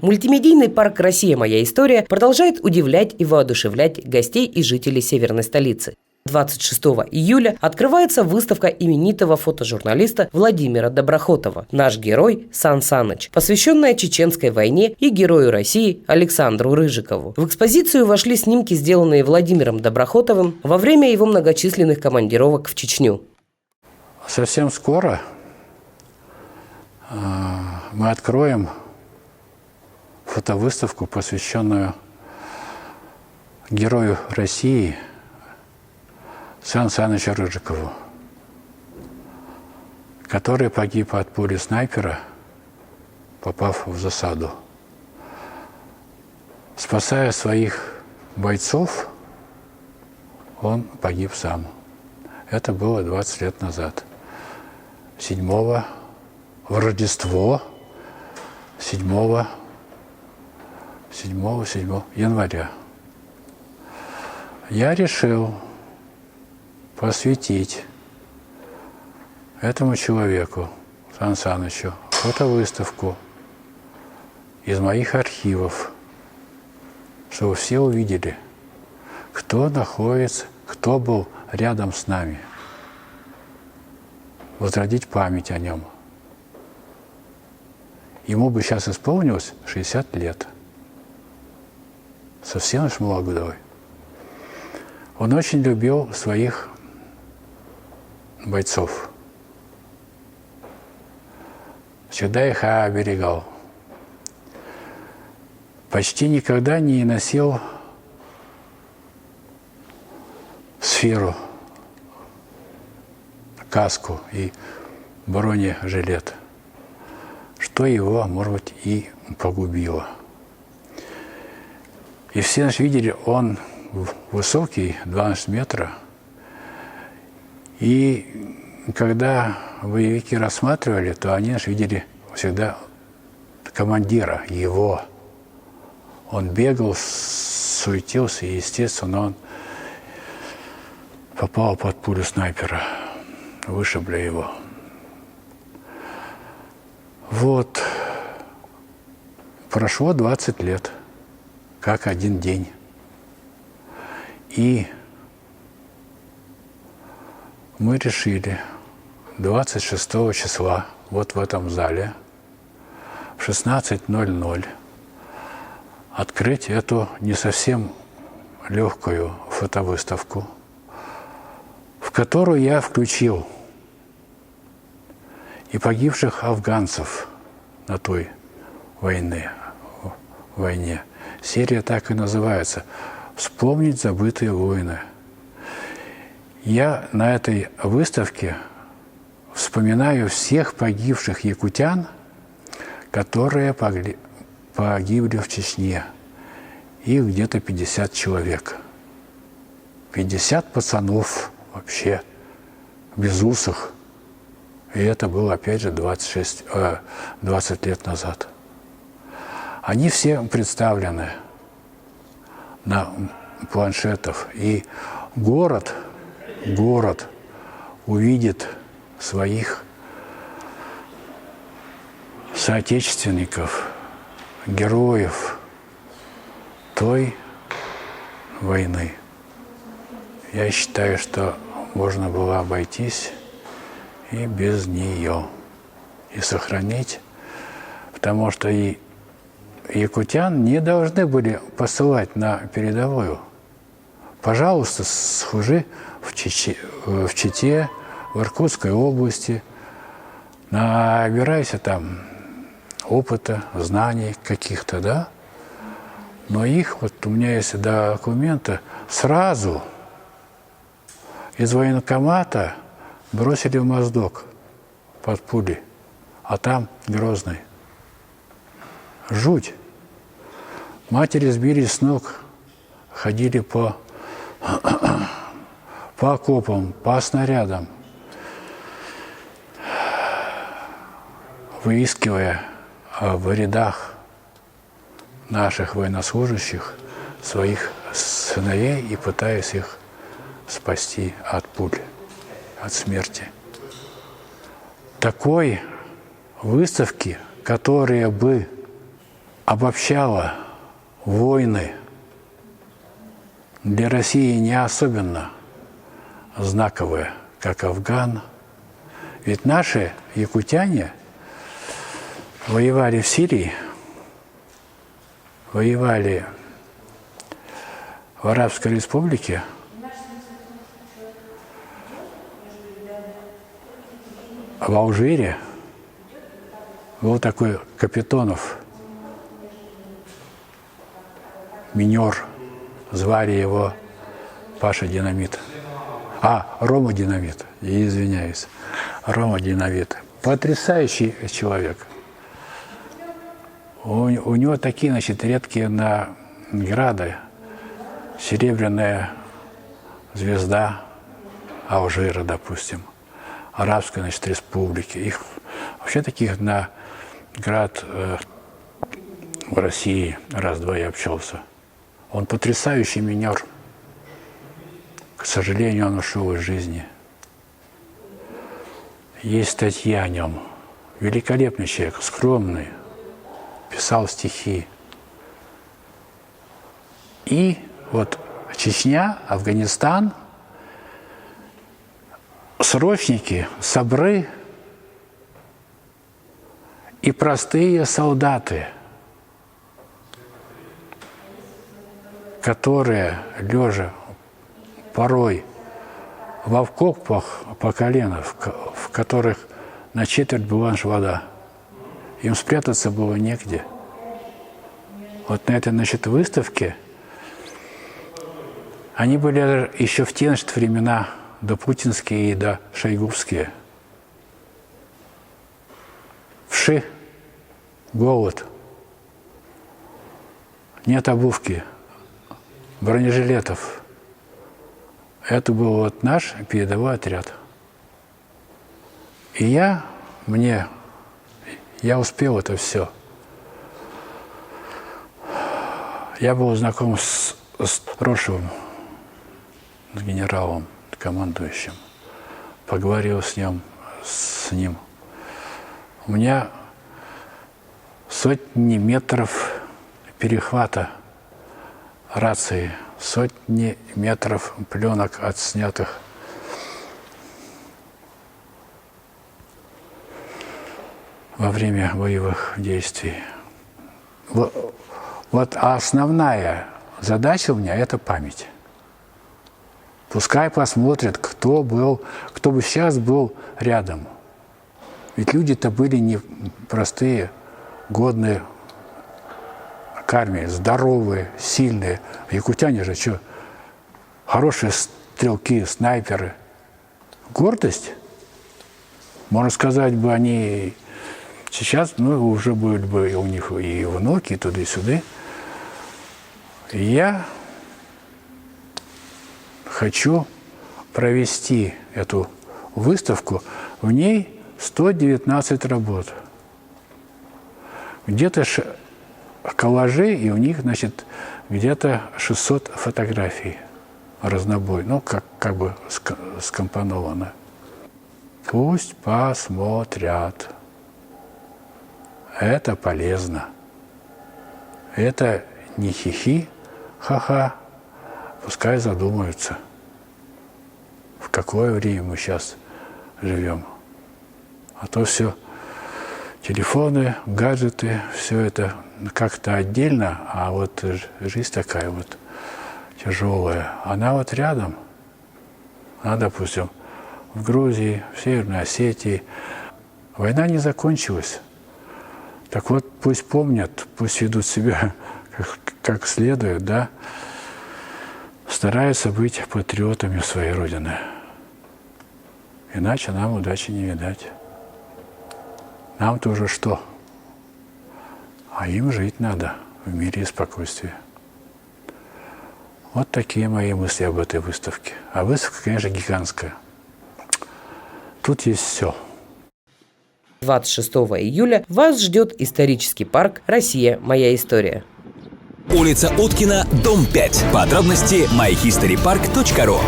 Мультимедийный парк «Россия. Моя история» продолжает удивлять и воодушевлять гостей и жителей северной столицы. 26 июля открывается выставка именитого фотожурналиста Владимира Доброхотова «Наш герой Сан Саныч», посвященная Чеченской войне и герою России Александру Рыжикову. В экспозицию вошли снимки, сделанные Владимиром Доброхотовым во время его многочисленных командировок в Чечню. Совсем скоро мы откроем фотовыставку, посвященную герою России Сан Санычу Рыжикову, который погиб от пули снайпера, попав в засаду. Спасая своих бойцов, он погиб сам. Это было 20 лет назад. 7 в Рождество 7 января. Я решил посвятить этому человеку, Сан Санычу, фотовыставку из моих архивов, чтобы все увидели, кто находится, кто был рядом с нами. Возродить память о нем. Ему бы сейчас исполнилось 60 лет. Совсем уж молодой. Он очень любил своих бойцов. Всегда их оберегал. Почти никогда не носил сферу, каску и бронежилет, что его, может быть, и погубило. И все нас видели, он высокий, 12 метра. И когда боевики рассматривали, то они нас видели всегда командира, его. Он бегал, суетился, и, естественно, он попал под пулю снайпера, вышибли его. Вот. Прошло 20 лет, как один день. И мы решили 26 числа, вот в этом зале, в 16:00 открыть эту не совсем легкую фотовыставку, в которую я включил и погибших афганцев на той войне. Серия так и называется «Вспомнить забытые войны». Я на этой выставке вспоминаю всех погибших якутян, которые погибли в Чечне. Их где-то 50 человек. 50 пацанов вообще, безусых. И это было, опять же, 20 лет назад. Они все представлены на планшетах. И город увидит своих соотечественников, героев той войны. Я считаю, что можно было обойтись и без нее, и сохранить, потому что и якутян не должны были посылать на передовую. Пожалуйста, служи в Чите, в Иркутской области, набирайся там опыта, знаний каких-то, да? Но их, вот у меня есть документы, сразу из военкомата бросили в Моздок под пули, а там Грозный. Жуть. Матери сбились с ног, ходили по окопам, по снарядам, выискивая в рядах наших военнослужащих своих сыновей и пытаясь их спасти от пуль, от смерти. Такой выставки, которая бы обобщала войны для России не особенно знаковые, как Афган. Ведь наши якутяне воевали в Сирии, воевали в Арабской Республике, в Алжире. Был такой Капитонов, минер, звали его Паша Динамит. Рома Динамит, я извиняюсь. Рома Динамит. Потрясающий человек. У него такие, значит, редкие награды. Серебряная звезда Алжира, допустим. Арабской, значит, республики. Их вообще таких наград в России раз-два я общался. Он потрясающий минер. К сожалению, он ушел из жизни. Есть статья о нем. Великолепный человек, скромный. Писал стихи. И вот Чечня, Афганистан, срочники, сабры и простые солдаты, которые, лежа порой в окопах по колено, в которых на четверть была вода, им спрятаться было негде. Вот на этой, значит, выставке они были еще в те, значит, времена, до путинские и до шойгувские. Вши, голод, нет обувки, бронежилетов. Это был вот наш передовой отряд. И я успел это все. Я был знаком с Рошевым, с генералом, командующим. Поговорил с ним. У меня сотни метров перехвата рации, сотни метров пленок отснятых. Во время боевых действий. Вот основная задача у меня – это память. Пускай посмотрят, кто бы сейчас был рядом. Ведь люди-то были не простые, годные к армии, здоровые, сильные. Якутяне же что? Хорошие стрелки, снайперы. Гордость? Можно сказать, бы они сейчас, уже были бы у них и внуки, и туда, и сюда. И я хочу провести эту выставку. В ней 119 работ. Где-то коллажи, и у них, значит, где-то 600 фотографий разнобой. Как бы скомпоновано. Пусть посмотрят. Это полезно. Это не хихи, ха-ха. Пускай задумаются, в какое время мы сейчас живем. А то все телефоны, гаджеты, все это как-то отдельно, а вот жизнь такая вот тяжелая. Она вот рядом. Она, допустим, в Грузии, в Северной Осетии. Война не закончилась. Так вот, пусть помнят, пусть ведут себя как следует, да, стараются быть патриотами своей Родины. Иначе нам удачи не видать. Нам-то уже что? А им жить надо в мире и спокойствии. Вот такие мои мысли об этой выставке. А выставка, конечно, гигантская. Тут есть все. 26 июля вас ждет исторический парк «Россия. Моя история». Улица Уткина, дом 5. Подробности myhistorypark.ru.